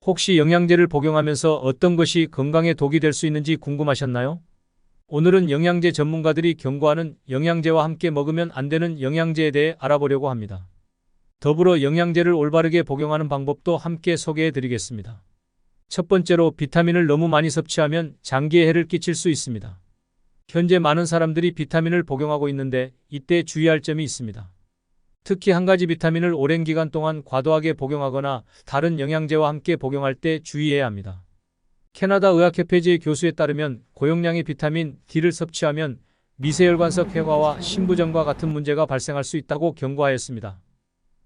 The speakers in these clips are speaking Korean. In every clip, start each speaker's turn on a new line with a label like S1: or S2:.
S1: 혹시 영양제를 복용하면서 어떤 것이 건강에 독이 될 수 있는지 궁금하셨나요? 오늘은 영양제 전문가들이 경고하는 영양제와 함께 먹으면 안 되는 영양제에 대해 알아보려고 합니다. 더불어 영양제를 올바르게 복용하는 방법도 함께 소개해 드리겠습니다. 첫 번째로 비타민을 너무 많이 섭취하면 장기에 해를 끼칠 수 있습니다. 현재 많은 사람들이 비타민을 복용하고 있는데 이때 주의할 점이 있습니다. 특히 한 가지 비타민을 오랜 기간 동안 과도하게 복용하거나 다른 영양제와 함께 복용할 때 주의해야 합니다. 캐나다 의학협회지의 교수에 따르면 고용량의 비타민 D를 섭취하면 미세혈관성 폐화와 심부전과 같은 문제가 발생할 수 있다고 경고하였습니다.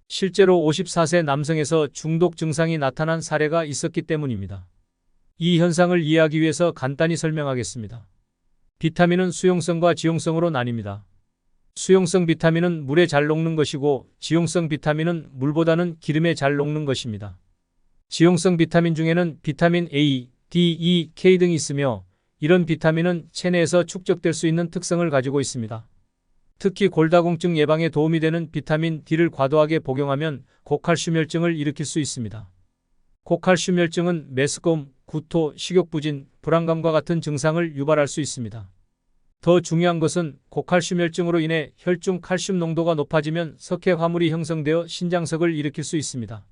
S1: 실제로 54세 남성에서 중독 증상이 나타난 사례가 있었기 때문입니다. 이 현상을 이해하기 위해서 간단히 설명하겠습니다. 비타민은 수용성과 지용성으로 나뉩니다. 수용성 비타민은 물에 잘 녹는 것이고 지용성 비타민은 물보다는 기름에 잘 녹는 것입니다. 지용성 비타민 중에는 비타민 A, D, E, K 등이 있으며 이런 비타민은 체내에서 축적될 수 있는 특성을 가지고 있습니다. 특히 골다공증 예방에 도움이 되는 비타민 D를 과도하게 복용하면 고칼슘혈증을 일으킬 수 있습니다. 고칼슘혈증은 메스꺼움, 구토, 식욕부진, 불안감과 같은 증상을 유발할 수 있습니다. 더 중요한 것은 고칼슘혈증으로 인해 혈중 칼슘 농도가 높아지면 석회 화물이 형성되어 신장석을 일으킬 수 있습니다.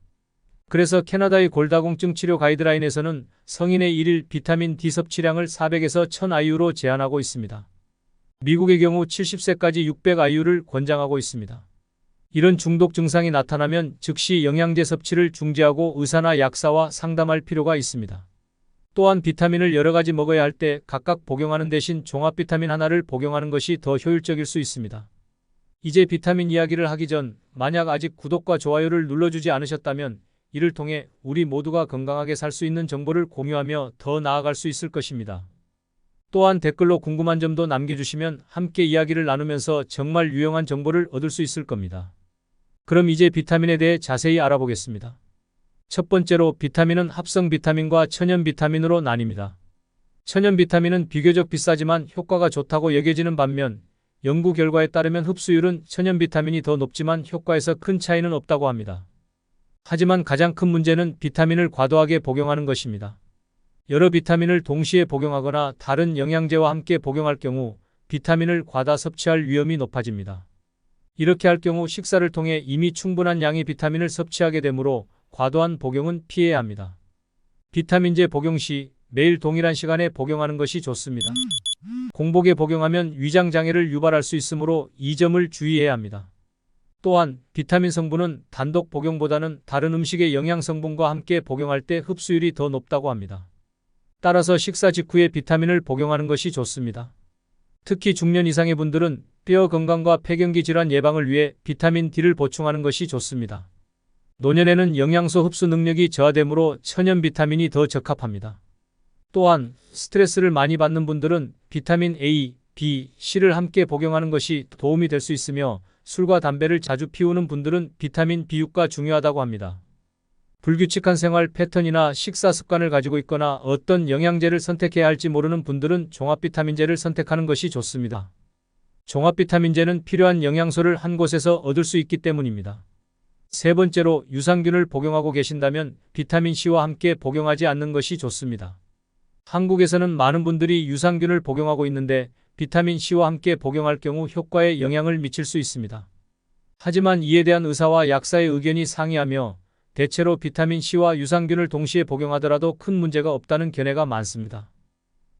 S1: 그래서 캐나다의 골다공증 치료 가이드라인에서는 성인의 1일 비타민 D 섭취량을 400에서 1000IU로 제한하고 있습니다. 미국의 경우 70세까지 600IU를 권장하고 있습니다. 이런 중독 증상이 나타나면 즉시 영양제 섭취를 중지하고 의사나 약사와 상담할 필요가 있습니다. 또한 비타민을 여러 가지 먹어야 할 때 각각 복용하는 대신 종합 비타민 하나를 복용하는 것이 더 효율적일 수 있습니다. 이제 비타민 이야기를 하기 전 만약 아직 구독과 좋아요를 눌러주지 않으셨다면 이를 통해 우리 모두가 건강하게 살 수 있는 정보를 공유하며 더 나아갈 수 있을 것입니다. 또한 댓글로 궁금한 점도 남겨주시면 함께 이야기를 나누면서 정말 유용한 정보를 얻을 수 있을 겁니다. 그럼 이제 비타민에 대해 자세히 알아보겠습니다. 첫 번째로 비타민은 합성 비타민과 천연 비타민으로 나뉩니다. 천연 비타민은 비교적 비싸지만 효과가 좋다고 여겨지는 반면 연구 결과에 따르면 흡수율은 천연 비타민이 더 높지만 효과에서 큰 차이는 없다고 합니다. 하지만 가장 큰 문제는 비타민을 과도하게 복용하는 것입니다. 여러 비타민을 동시에 복용하거나 다른 영양제와 함께 복용할 경우 비타민을 과다 섭취할 위험이 높아집니다. 이렇게 할 경우 식사를 통해 이미 충분한 양의 비타민을 섭취하게 되므로 과도한 복용은 피해야 합니다. 비타민제 복용 시 매일 동일한 시간에 복용하는 것이 좋습니다. 공복에 복용하면 위장장애를 유발할 수 있으므로 이 점을 주의해야 합니다. 또한 비타민 성분은 단독 복용보다는 다른 음식의 영양 성분과 함께 복용할 때 흡수율이 더 높다고 합니다. 따라서 식사 직후에 비타민을 복용하는 것이 좋습니다. 특히 중년 이상의 분들은 뼈 건강과 폐경기 질환 예방을 위해 비타민 D를 보충하는 것이 좋습니다. 노년에는 영양소 흡수 능력이 저하되므로 천연 비타민이 더 적합합니다. 또한 스트레스를 많이 받는 분들은 비타민 A, B, C를 함께 복용하는 것이 도움이 될 수 있으며 술과 담배를 자주 피우는 분들은 비타민 B6가 중요하다고 합니다. 불규칙한 생활 패턴이나 식사 습관을 가지고 있거나 어떤 영양제를 선택해야 할지 모르는 분들은 종합 비타민제를 선택하는 것이 좋습니다. 종합 비타민제는 필요한 영양소를 한 곳에서 얻을 수 있기 때문입니다. 세 번째로 유산균을 복용하고 계신다면 비타민C와 함께 복용하지 않는 것이 좋습니다. 한국에서는 많은 분들이 유산균을 복용하고 있는데 비타민C와 함께 복용할 경우 효과에 영향을 미칠 수 있습니다. 하지만 이에 대한 의사와 약사의 의견이 상이하며 대체로 비타민C와 유산균을 동시에 복용하더라도 큰 문제가 없다는 견해가 많습니다.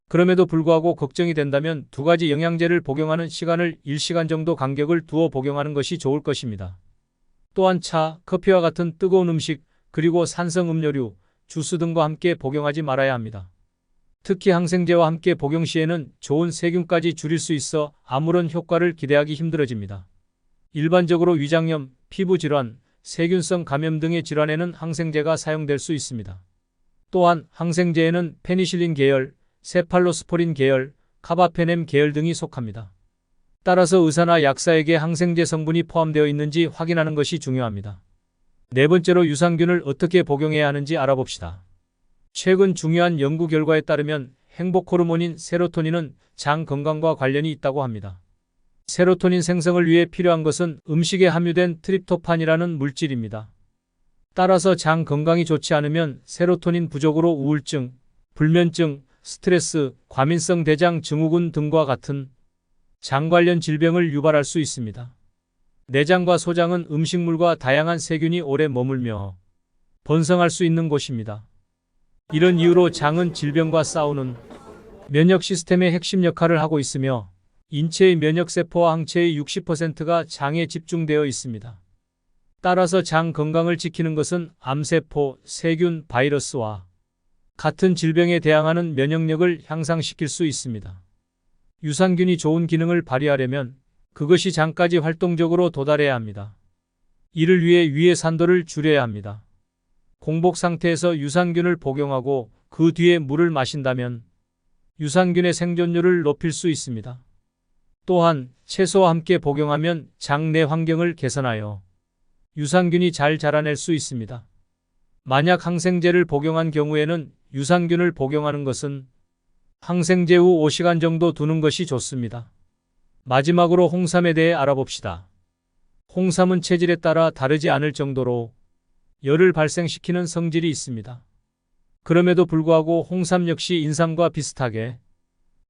S1: 그럼에도 불구하고 걱정이 된다면 두 가지 영양제를 복용하는 시간을 1시간 정도 간격을 두어 복용하는 것이 좋을 것입니다. 또한 차, 커피와 같은 뜨거운 음식, 그리고 산성 음료류, 주스 등과 함께 복용하지 말아야 합니다. 특히 항생제와 함께 복용 시에는 좋은 세균까지 줄일 수 있어 아무런 효과를 기대하기 힘들어집니다. 일반적으로 위장염, 피부질환, 세균성 감염 등의 질환에는 항생제가 사용될 수 있습니다. 또한 항생제에는 페니실린 계열, 세팔로스포린 계열, 카바페넴 계열 등이 속합니다. 따라서 의사나 약사에게 항생제 성분이 포함되어 있는지 확인하는 것이 중요합니다. 네 번째로 유산균을 어떻게 복용해야 하는지 알아봅시다. 최근 중요한 연구 결과에 따르면 행복 호르몬인 세로토닌은 장 건강과 관련이 있다고 합니다. 세로토닌 생성을 위해 필요한 것은 음식에 함유된 트립토판이라는 물질입니다. 따라서 장 건강이 좋지 않으면 세로토닌 부족으로 우울증, 불면증, 스트레스, 과민성 대장 증후군 등과 같은 장 관련 질병을 유발할 수 있습니다. 내장과 소장은 음식물과 다양한 세균이 오래 머물며 번성할 수 있는 곳입니다. 이런 이유로 장은 질병과 싸우는 면역 시스템의 핵심 역할을 하고 있으며 인체의 면역세포와 항체의 60%가 장에 집중되어 있습니다. 따라서 장 건강을 지키는 것은 암세포, 세균, 바이러스와 같은 질병에 대항하는 면역력을 향상시킬 수 있습니다. 유산균이 좋은 기능을 발휘하려면 그것이 장까지 활동적으로 도달해야 합니다. 이를 위해 위의 산도를 줄여야 합니다. 공복 상태에서 유산균을 복용하고 그 뒤에 물을 마신다면 유산균의 생존율을 높일 수 있습니다. 또한 채소와 함께 복용하면 장 내 환경을 개선하여 유산균이 잘 자라낼 수 있습니다. 만약 항생제를 복용한 경우에는 유산균을 복용하는 것은 항생제 후 5시간 정도 두는 것이 좋습니다. 마지막으로 홍삼에 대해 알아봅시다. 홍삼은 체질에 따라 다르지 않을 정도로 열을 발생시키는 성질이 있습니다. 그럼에도 불구하고 홍삼 역시 인삼과 비슷하게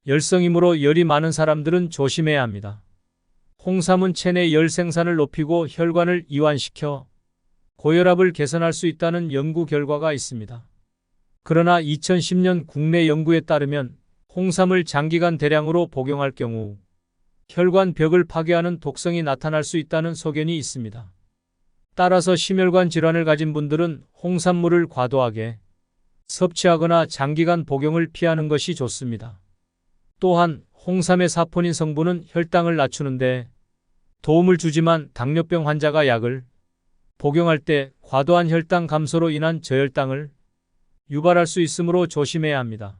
S1: 열성이므로 열이 많은 사람들은 조심해야 합니다. 홍삼은 체내 열 생산을 높이고 혈관을 이완시켜 고혈압을 개선할 수 있다는 연구 결과가 있습니다. 그러나 2010년 국내 연구에 따르면 홍삼을 장기간 대량으로 복용할 경우 혈관 벽을 파괴하는 독성이 나타날 수 있다는 소견이 있습니다. 따라서 심혈관 질환을 가진 분들은 홍삼물을 과도하게 섭취하거나 장기간 복용을 피하는 것이 좋습니다. 또한 홍삼의 사포닌 성분은 혈당을 낮추는데 도움을 주지만 당뇨병 환자가 약을 복용할 때 과도한 혈당 감소로 인한 저혈당을 유발할 수 있으므로 조심해야 합니다.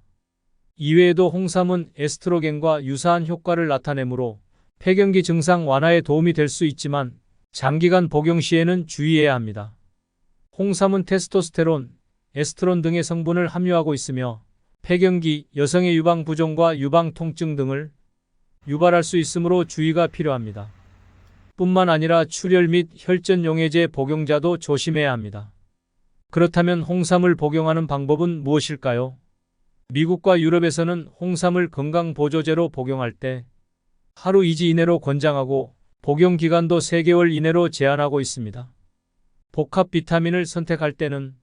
S1: 이외에도 홍삼은 에스트로겐과 유사한 효과를 나타내므로 폐경기 증상 완화에 도움이 될 수 있지만 장기간 복용 시에는 주의해야 합니다. 홍삼은 테스토스테론, 에스트론 등의 성분을 함유하고 있으며 폐경기, 여성의 유방 부종과 유방 통증 등을 유발할 수 있으므로 주의가 필요합니다. 뿐만 아니라 출혈 및 혈전 용해제 복용자도 조심해야 합니다. 그렇다면 홍삼을 복용하는 방법은 무엇일까요? 미국과 유럽에서는 홍삼을 건강보조제로 복용할 때 하루 2지 이내로 권장하고 복용 기간도 3개월 이내로 제한하고 있습니다. 복합 비타민을 선택할 때는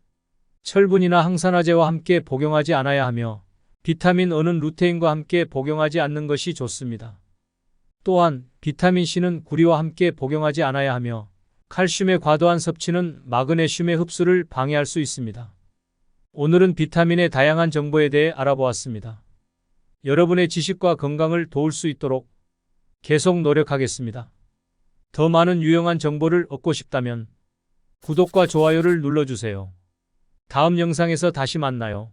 S1: 철분이나 항산화제와 함께 복용하지 않아야 하며 비타민 E는 루테인과 함께 복용하지 않는 것이 좋습니다. 또한 비타민C는 구리와 함께 복용하지 않아야 하며 칼슘의 과도한 섭취는 마그네슘의 흡수를 방해할 수 있습니다. 오늘은 비타민의 다양한 정보에 대해 알아보았습니다. 여러분의 지식과 건강을 도울 수 있도록 계속 노력하겠습니다. 더 많은 유용한 정보를 얻고 싶다면 구독과 좋아요를 눌러주세요. 다음 영상에서 다시 만나요.